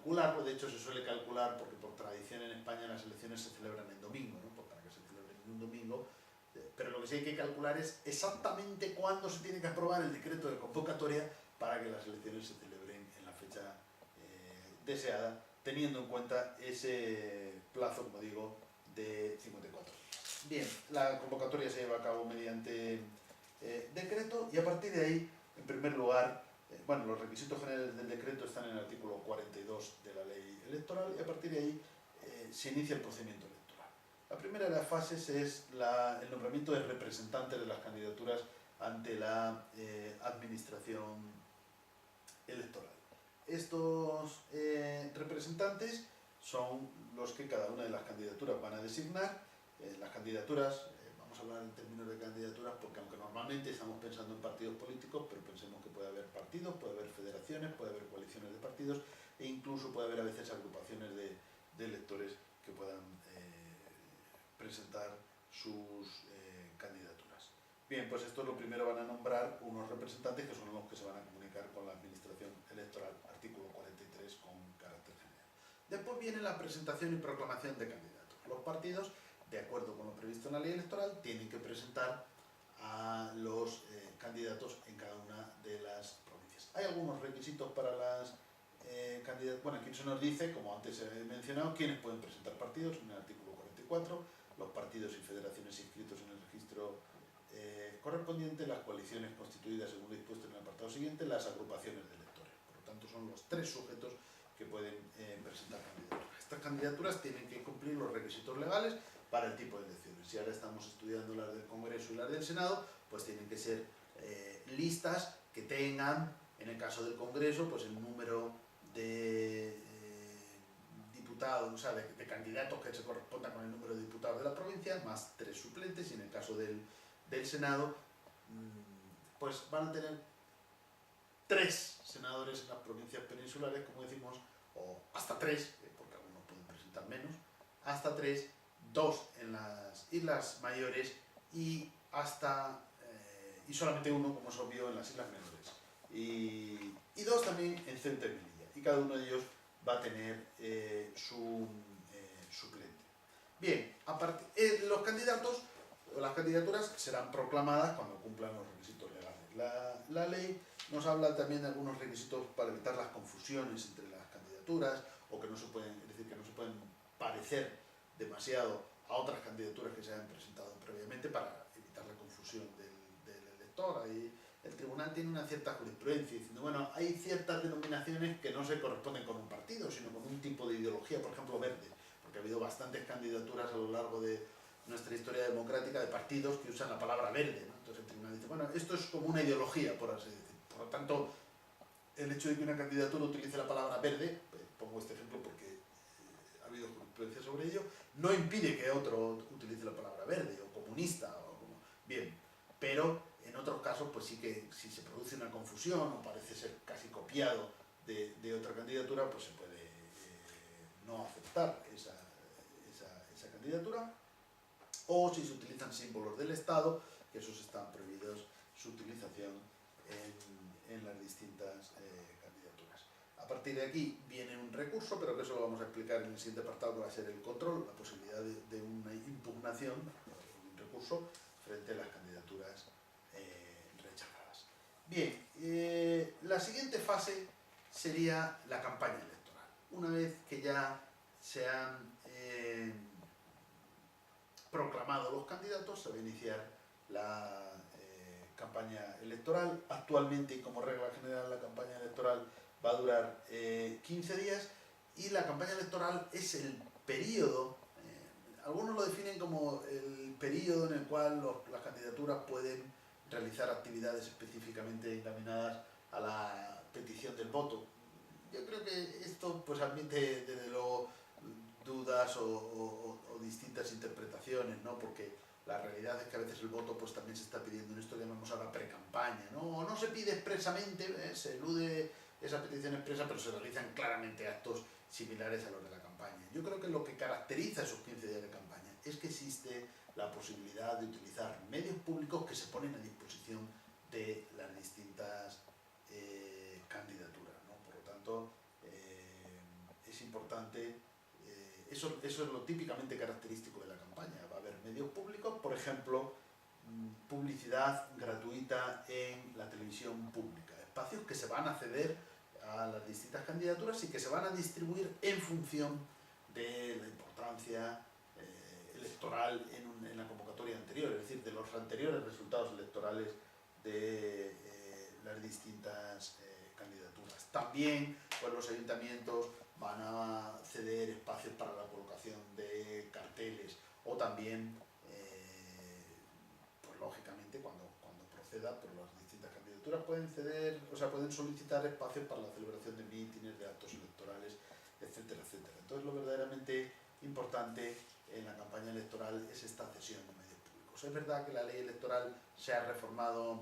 calcularlo. De hecho, se suele calcular porque por tradición en España las elecciones se celebran en domingo, ¿no? Para que se celebren en un domingo. Pero lo que sí hay que calcular es exactamente cuándo se tiene que aprobar el decreto de convocatoria para que las elecciones se celebren en la fecha deseada, teniendo en cuenta ese plazo, como digo, de 54 días. Bien, la convocatoria se lleva a cabo mediante decreto y a partir de ahí, en primer lugar, bueno, los requisitos generales del decreto están en el artículo 42 de la ley electoral y a partir de ahí se inicia el procedimiento electoral. La primera de las fases es el nombramiento de representantes de las candidaturas ante la administración electoral. Estos representantes son los que cada una de las candidaturas van a designar. Las candidaturas, vamos a hablar en términos de candidaturas porque aunque normalmente estamos pensando en partidos políticos, pero pensemos que puede haber partidos, puede haber federaciones, puede haber coaliciones de partidos e incluso puede haber a veces agrupaciones de electores que puedan presentar sus candidaturas. Bien, pues esto lo primero van a nombrar unos representantes que son los que se van a comunicar con la administración electoral, artículo 43 con carácter general. Después viene la presentación y proclamación de candidatos. Los partidos, de acuerdo con lo previsto en la ley electoral, tienen que presentar a los candidatos en cada una de las provincias. Hay algunos requisitos para las candidatos. Bueno, aquí se nos dice, como antes he mencionado, quiénes pueden presentar partidos en el artículo 44, los partidos y federaciones inscritos en el registro correspondiente, las coaliciones constituidas según lo dispuesto en el apartado siguiente, las agrupaciones de electores. Por lo tanto, son los tres sujetos que pueden presentar candidaturas. Estas candidaturas tienen que cumplir los requisitos legales para el tipo de elecciones. Si ahora estamos estudiando las del Congreso y las del Senado, pues tienen que ser listas que tengan, en el caso del Congreso, pues el número de diputados, o sea, de candidatos que se correspondan con el número de diputados de la provincia, más 3 suplentes, y en el caso del Senado, pues van a tener 3 senadores en las provincias peninsulares, como decimos, o hasta 3, porque algunos pueden presentar menos, hasta 3, 2 en las Islas Mayores y solamente 1, como es obvio, en las Islas Menores. Y 2 también en Ceuta y Melilla. Y cada uno de ellos va a tener su suplente. Bien, los candidatos o las candidaturas serán proclamadas cuando cumplan los requisitos legales. La ley nos habla también de algunos requisitos para evitar las confusiones entre las candidaturas, o que no se pueden, es decir, que no se pueden parecer demasiado a otras candidaturas que se hayan presentado previamente para evitar la confusión del elector. Ahí el tribunal tiene una cierta jurisprudencia diciendo, bueno, hay ciertas denominaciones que no se corresponden con un partido, sino con un tipo de ideología, por ejemplo, verde, porque ha habido bastantes candidaturas a lo largo de nuestra historia democrática de partidos que usan la palabra verde, ¿no? Entonces el tribunal dice, bueno, esto es como una ideología, por así decir. Por lo tanto, el hecho de que una candidatura utilice la palabra verde, pongo este ejemplo porque ha habido jurisprudencia sobre ello, no impide que otro utilice la palabra verde o comunista o como bien, pero en otros casos pues sí que si se produce una confusión o parece ser casi copiado de otra candidatura, pues se puede no aceptar esa candidatura, o si se utilizan símbolos del Estado, que esos están prohibidos su utilización en las distintas candidaturas. A partir de aquí viene un recurso, pero que eso lo vamos a explicar en el siguiente apartado, que va a ser el control, la posibilidad de una impugnación, un recurso, frente a las candidaturas rechazadas. Bien, la siguiente fase sería la campaña electoral. Una vez que ya se han proclamado los candidatos, se va a iniciar la campaña electoral. Actualmente, y como regla general, la campaña electoral va a durar 15 días y la campaña electoral es el periodo, algunos lo definen como el periodo en el cual las candidaturas pueden realizar actividades específicamente encaminadas a la petición del voto. Yo creo que esto pues admite desde luego dudas o distintas interpretaciones, ¿no? Porque la realidad es que a veces el voto pues también se está pidiendo en esto que llamamos ahora pre-campaña, ¿no? O no se pide expresamente, se elude esa petición expresa, pero se realizan claramente actos similares a los de la campaña. Yo creo que lo que caracteriza esos 15 días de campaña es que existe la posibilidad de utilizar medios públicos que se ponen a disposición de las distintas candidaturas, ¿no? Por lo tanto, es importante, eso es lo típicamente característico de la campaña. Va a haber medios públicos, por ejemplo, publicidad gratuita en la televisión pública, espacios que se van a ceder a las distintas candidaturas y que se van a distribuir en función de la importancia electoral en la convocatoria anterior, es decir, de los anteriores resultados electorales de las distintas candidaturas. También pues, los ayuntamientos van a ceder espacios para la colocación de carteles o también, pues lógicamente, cuando proceda por las distintas candidaturas pueden ceder, o sea, pueden solicitar espacios para la celebración de mítines, de actos electorales, etcétera, etcétera. Entonces, lo verdaderamente importante en la campaña electoral es esta cesión de medios públicos. Es verdad que la ley electoral se ha reformado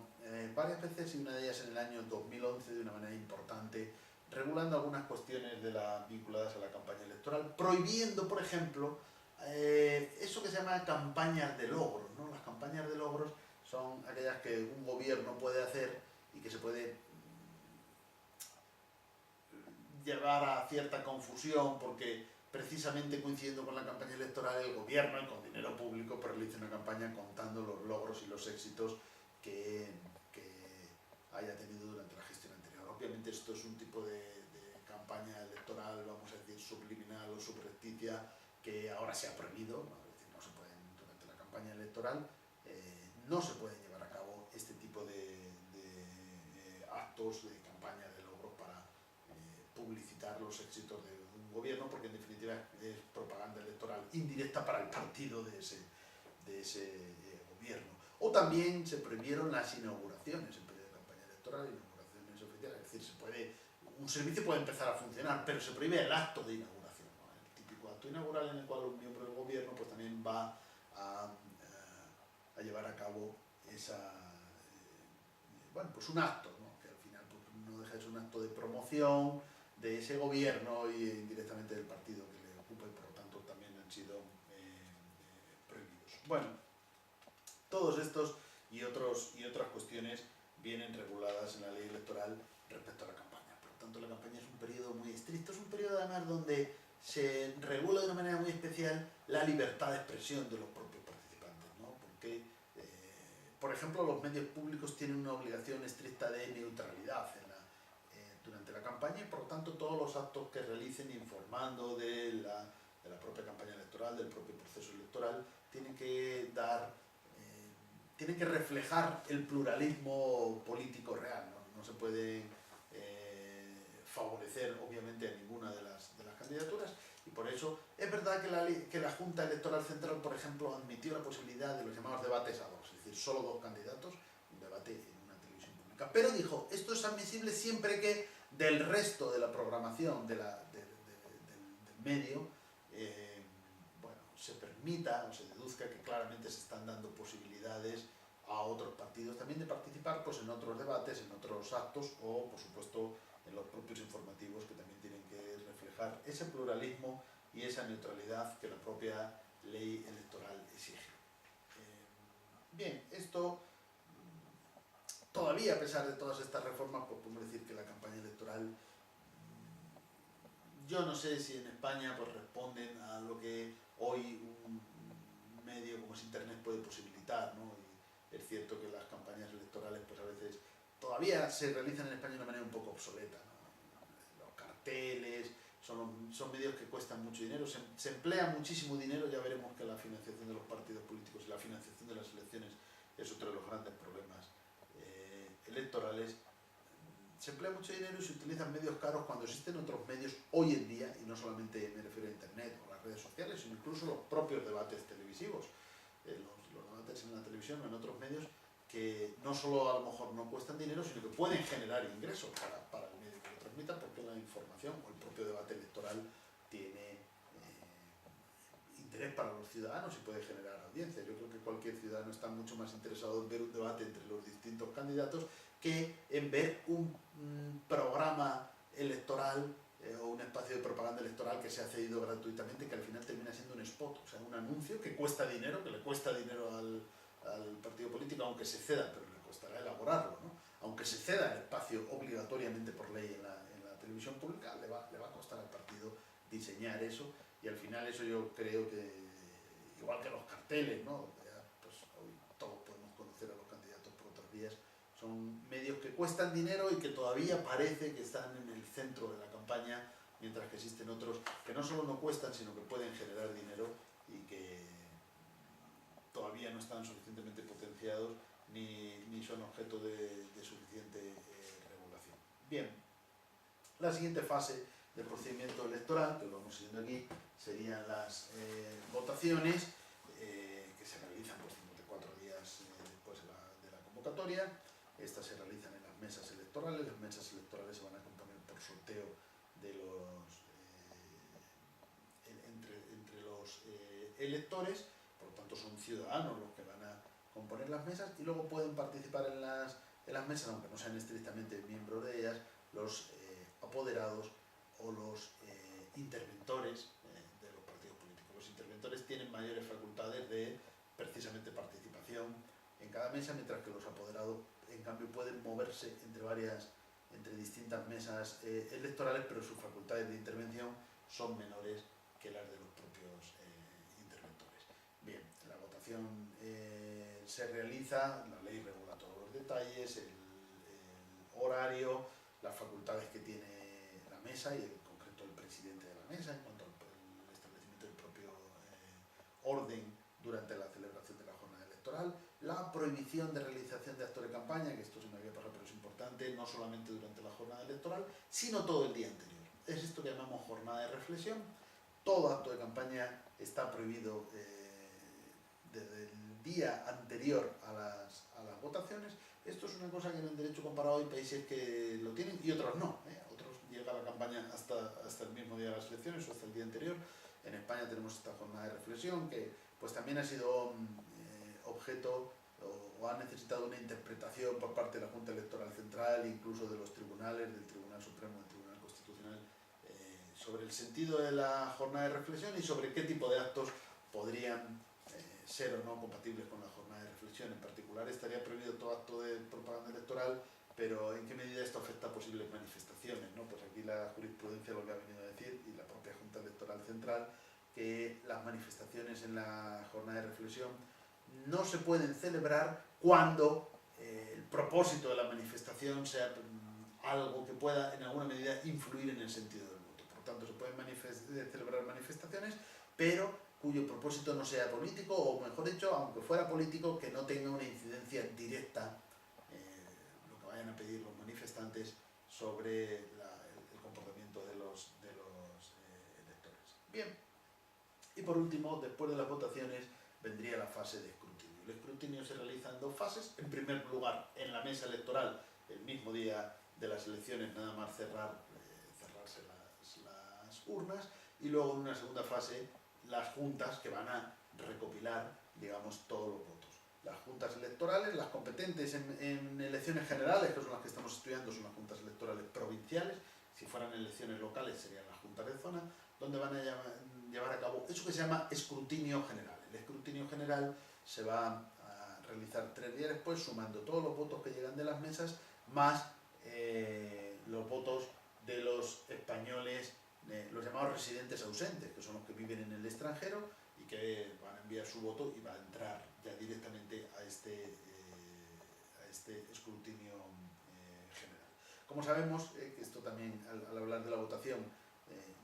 varias veces y una de ellas en el año 2011 de una manera importante, regulando algunas cuestiones vinculadas a la campaña electoral, prohibiendo, por ejemplo, eso que se llama campañas de logros, ¿no? Las campañas de logros son aquellas que un gobierno puede hacer y que se puede llevar a cierta confusión porque precisamente coincidiendo con la campaña electoral el gobierno y con dinero público realiza una campaña contando los logros y los éxitos que haya tenido durante la gestión anterior. Obviamente esto es un tipo de campaña electoral, vamos a decir, subliminal o subrepticia que ahora se ha prohibido, ¿no? Es decir, no se pueden, durante la campaña electoral no se pueden llevar a cabo este tipo de actos de campaña de logros para publicitar los éxitos de un gobierno, porque en definitiva es propaganda electoral indirecta para el partido de ese gobierno. O también se prohibieron las inauguraciones en periodo de campaña electoral, inauguraciones oficiales, es decir, un servicio puede empezar a funcionar, pero se prohíbe el acto de inauguración, ¿no? El típico acto inaugural en el cual un miembro del gobierno pues también va a llevar a cabo bueno, pues un acto, ¿no? Que al final pues, no deja de ser un acto de promoción de ese gobierno y indirectamente del partido que le ocupa y por lo tanto también han sido prohibidos. Bueno, todos estos y otras cuestiones vienen reguladas en la ley electoral respecto a la campaña. Por lo tanto, la campaña es un periodo muy estricto, es un periodo además donde se regula de una manera muy especial la libertad de expresión de los propios participantes, ¿no? Porque, por ejemplo, los medios públicos tienen una obligación estricta de neutralidad durante la campaña y por lo tanto todos los actos que realicen informando de la propia campaña electoral, del propio proceso electoral, tienen que reflejar el pluralismo político real, ¿no? No se puede favorecer obviamente a ninguna de las candidaturas y por eso es verdad que la Junta Electoral Central, por ejemplo, admitió la posibilidad de los llamados debates ad hoc, es decir, solo dos candidatos, un debate en una televisión pública, pero dijo, esto es admisible siempre que del resto de la programación del medio bueno, se permita o se deduzca que claramente se están dando posibilidades a otros partidos también de participar pues, en otros debates, en otros actos o, por supuesto, en los propios informativos que también tienen que reflejar ese pluralismo y esa neutralidad que la propia ley electoral exige. Bien, esto todavía a pesar de todas estas reformas, pues podemos decir que la campaña electoral, yo no sé si en España pues, responden a lo que hoy un medio como es Internet puede posibilitar, ¿no? Y es cierto que las campañas electorales pues a veces todavía se realizan en España de una manera un poco obsoleta, ¿no? Los carteles son medios que cuestan mucho dinero, se emplea muchísimo dinero, ya veremos que la financiación de los partidos políticos y la financiación de las elecciones es otro de los grandes problemas electorales. Se emplea mucho dinero y se utilizan medios caros cuando existen otros medios hoy en día, y no solamente me refiero a Internet o las redes sociales, sino incluso los propios debates televisivos, los debates en la televisión o en otros medios que no solo a lo mejor no cuestan dinero, sino que pueden generar ingresos para el medio que lo transmita, porque la información o el propio debate electoral tiene interés para los ciudadanos y puede generar audiencia. Yo creo que cualquier ciudadano está mucho más interesado en ver un debate entre los distintos candidatos que en ver un programa electoral o un espacio de propaganda electoral que se ha cedido gratuitamente, que al final termina siendo un spot, o sea, un anuncio que cuesta dinero, que le cuesta dinero al partido político, aunque se ceda, pero le costará elaborarlo, ¿no? Aunque se ceda el espacio obligatoriamente por ley en la televisión pública, le va a costar al partido diseñar eso, y al final eso yo creo que, igual que los carteles, ¿no? Pues hoy todos podemos conocer a los candidatos por otras vías, son medios que cuestan dinero y que todavía parece que están en el centro de la campaña, mientras que existen otros que no solo no cuestan, sino que pueden generar dinero y que todavía no están suficientemente potenciados ni son objeto de suficiente regulación. Bien, la siguiente fase del procedimiento electoral, que lo vamos siguiendo aquí, serían las votaciones que se realizan por 54 días después de la convocatoria. Estas se realizan en las mesas electorales. Las mesas electorales se van a componer por sorteo de entre los electores, por lo tanto son ciudadanos los que van a componer las mesas, y luego pueden participar en las mesas, aunque no sean estrictamente miembros de ellas, los apoderados o los interventores de los partidos políticos. Los interventores tienen mayores facultades de precisamente participación en cada mesa, mientras que los apoderados en cambio pueden moverse entre distintas mesas electorales, pero sus facultades de intervención son menores que las de los propios interventores. Bien, la votación se realiza, la ley regula todos los detalles, el horario, las facultades que tiene la mesa y en concreto el presidente de la mesa en cuanto al establecimiento del propio orden durante la celebración de la jornada electoral, la prohibición de realización de actos de campaña, que esto se me había pasado pero es importante, no solamente durante la jornada electoral, sino todo el día anterior. Es esto que llamamos jornada de reflexión. Todo acto de campaña está prohibido desde el día anterior a las votaciones. Esto es una cosa que en el derecho comparado hay países que lo tienen y otros no. Otros llega la campaña hasta el mismo día de las elecciones o hasta el día anterior. En España tenemos esta jornada de reflexión que pues también ha sido objeto o ha necesitado una interpretación por parte de la Junta Electoral Central, incluso de los tribunales, del Tribunal Supremo, del Tribunal Constitucional, sobre el sentido de la jornada de reflexión y sobre qué tipo de actos podrían ser o no compatibles con la jornada de reflexión. En particular estaría prohibido todo acto de propaganda electoral, pero ¿en qué medida esto afecta a posibles manifestaciones? ¿No? Pues aquí la jurisprudencia lo que ha venido a decir, y la propia Junta Electoral Central, que las manifestaciones en la jornada de reflexión no se pueden celebrar cuando el propósito de la manifestación sea algo que pueda en alguna medida influir en el sentido del voto. Por tanto, se pueden celebrar manifestaciones, pero cuyo propósito no sea político, o mejor dicho, aunque fuera político, que no tenga una incidencia directa, lo que vayan a pedir los manifestantes, sobre el comportamiento de los electores. Bien, y por último, después de las votaciones, vendría la fase de escrutinio. El escrutinio se realiza en dos fases. En primer lugar, en la mesa electoral, el mismo día de las elecciones, nada más cerrarse las urnas, y luego en una segunda fase, las juntas que van a recopilar, digamos, todos los votos. Las juntas electorales, las competentes en elecciones generales, que son las que estamos estudiando, son las juntas electorales provinciales. Si fueran elecciones locales serían las juntas de zona, donde van a llevar a cabo eso que se llama escrutinio general. El escrutinio general se va a realizar 3 días después, sumando todos los votos que llegan de las mesas, más los votos de los españoles, los llamados residentes ausentes, que son los que viven en el extranjero y que van a enviar su voto y va a entrar ya directamente a este escrutinio general. Como sabemos, que esto también al hablar de la votación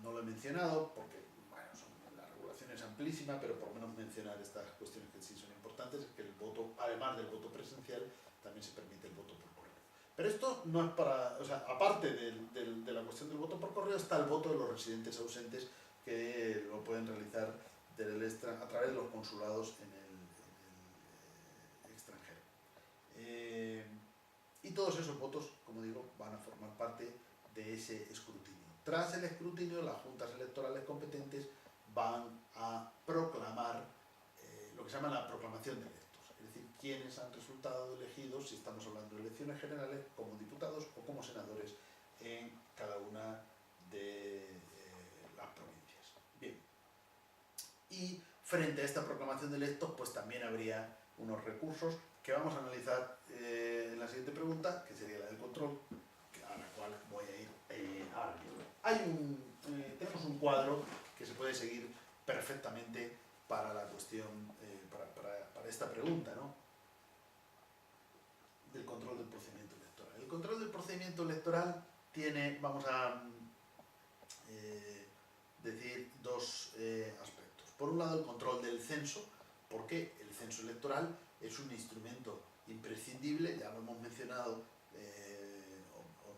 no lo he mencionado, porque bueno, la regulación es amplísima, pero por lo menos mencionar estas cuestiones que sí son importantes, es que el voto, además del voto presencial, también se permite el voto por correo. Pero esto no es para, o sea, aparte de la cuestión del voto por correo, está el voto de los residentes ausentes, que lo pueden realizar a través de los consulados en el extranjero. Y todos esos votos, como digo, van a formar parte de ese escrutinio. Tras el escrutinio, las juntas electorales competentes van a proclamar lo que se llama la proclamación de electos, es decir, quienes han resultado elegidos, si estamos hablando de elecciones generales, como diputados o como senadores en cada una de las provincias. Bien. Y frente a esta proclamación de electos, pues también habría unos recursos que vamos a analizar en la siguiente pregunta, que sería la del control, a la cual voy a ir ahora mismo. Tenemos un cuadro que se puede seguir perfectamente para la cuestión, para esta pregunta, ¿no? Del control del procedimiento electoral. El control del procedimiento electoral tiene, vamos a decir, dos aspectos. Por un lado, el control del censo, porque el censo electoral es un instrumento imprescindible, ya lo hemos mencionado,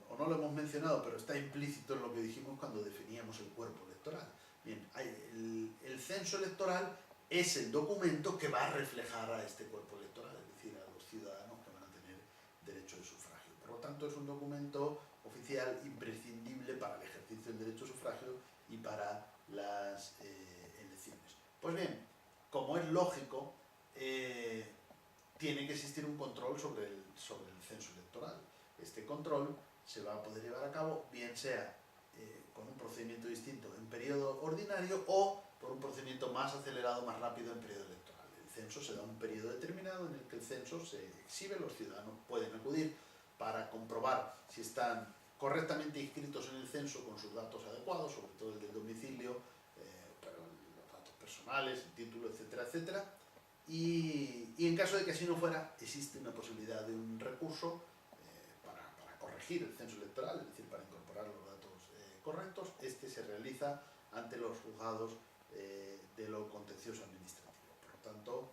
o no lo hemos mencionado, pero está implícito en lo que dijimos cuando definíamos el cuerpo electoral. Bien, el censo electoral es el documento que va a reflejar a este cuerpo electoral, es decir, a los ciudadanos que van a tener derecho de sufragio. Por lo tanto, es un documento oficial imprescindible para el ejercicio del derecho de sufragio y para las elecciones. Pues bien, como es lógico, tiene que existir un control sobre el censo electoral. Este control se va a poder llevar a cabo, bien sea con un procedimiento distinto en periodo ordinario o por un procedimiento más acelerado, más rápido en periodo electoral. El censo se da un periodo determinado en el que el censo se exhibe, los ciudadanos pueden acudir para comprobar si están correctamente inscritos en el censo con sus datos adecuados, sobre todo el del domicilio, pero los datos personales, el título, etcétera, etcétera. Y en caso de que así no fuera, existe una posibilidad de un recurso para corregir el censo electoral, es decir, para incorporar los datos correctos. Este se realiza ante los juzgados de lo contencioso administrativo. Por lo tanto,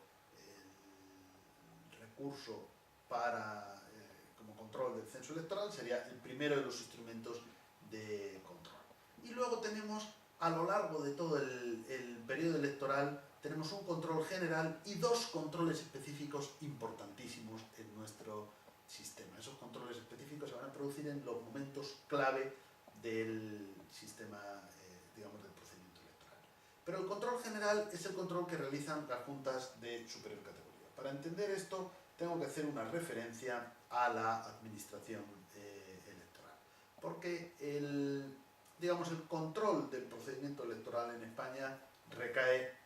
el recurso como control del censo electoral sería el primero de los instrumentos de control. Y luego tenemos, a lo largo de todo el periodo electoral, tenemos un control general y dos controles específicos importantísimos en nuestro sistema. Esos controles específicos se van a producir en los momentos clave del sistema, digamos, del procedimiento electoral. Pero el control general es el control que realizan las juntas de superior categoría. Para entender esto, tengo que hacer una referencia a la administración electoral. Porque digamos, el control del procedimiento electoral en España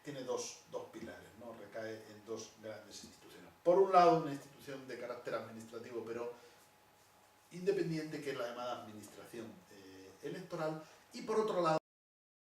tiene dos pilares, ¿no? Recae en dos grandes instituciones. Por un lado, una institución de carácter administrativo, pero independiente, que es la llamada administración electoral, y por otro lado,